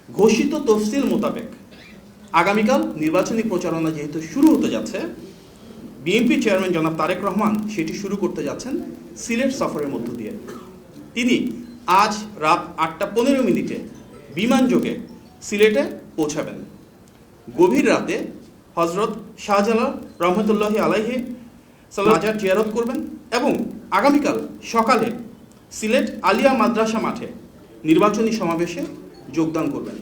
ঘোষিত তফসিল মোতাবেক আগামীকাল নির্বাচনী প্রচারণা যেহেতু শুরু হতে যাচ্ছে, বিএনপি চেয়ারম্যান জনাব তারেক রহমান সেটি শুরু করতে যাচ্ছেন সিলেট সফরের মধ্য দিয়ে। তিনি আজ রাত 8:15 বিমানযোগে সিলেটে পৌঁছাবেন। গভীর রাতে হজরত শাহজালাল রহমতুল্লাহি আলাইহি মাজার জিয়ারত করবেন এবং আগামীকাল সকালে সিলেট আলিয়া মাদ্রাসা মাঠে নির্বাচনী সমাবেশে যোগদান করবেন।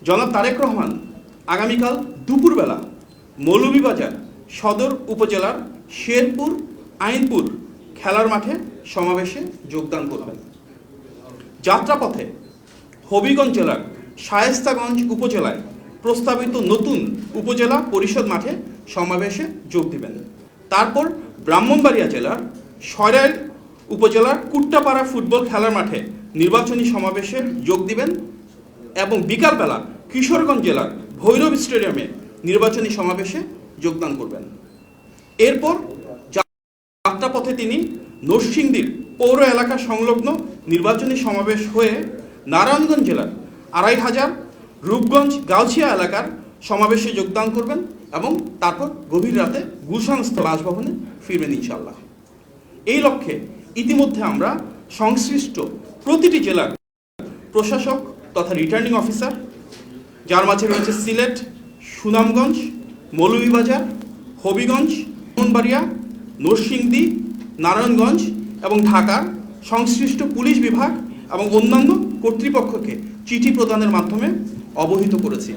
জনাব তারেক রহমান আগামীকাল দুপুরবেলা মৌলভীবাজার সদর উপজেলার শেরপুর আইনপুর খেলার মাঠে সমাবেশে যোগদান করবেন। যাত্রাপথে হবিগঞ্জ জেলার শায়েস্তাগঞ্জ উপজেলায় প্রস্তাবিত নতুন উপজেলা পরিষদ মাঠে সমাবেশে যোগ দিবেন। তারপর ব্রাহ্মণবাড়িয়া জেলার সরাইল উপজেলার কুট্টাপাড়া ফুটবল খেলার মাঠে নির্বাচনী সমাবেশে যোগ দিবেন এবং বিকালবেলা কিশোরগঞ্জ জেলার ভৈরব স্টেডিয়ামে নির্বাচনী সমাবেশে যোগদান করবেন। এরপর যাত্রাপথে তিনি নরসিংদীর পৌর এলাকা সংলগ্ন নির্বাচনী সমাবেশ হয়ে নারায়ণগঞ্জ জেলার 2500 রূপগঞ্জ গাউছিয়া এলাকার সমাবেশে যোগদান করবেন এবং তারপর গভীর রাতে গুলশানস্থ বাসভবনে ফিরবেন ইনশাআল্লাহ। এই লক্ষ্যে ইতিমধ্যে আমরা সংশ্লিষ্ট প্রতিটি জেলার প্রশাসক তথা রিটার্নিং অফিসার, যার মাঝে রয়েছে সিলেট, সুনামগঞ্জ, মৌলভীবাজার, হবিগঞ্জ, ব্রাহ্মণবাড়িয়া, নরসিংদী, নারায়ণগঞ্জ এবং ঢাকার সংশ্লিষ্ট পুলিশ বিভাগ এবং অন্যান্য কর্তৃপক্ষকে চিঠি প্রদানের মাধ্যমে অবহিত করেছি।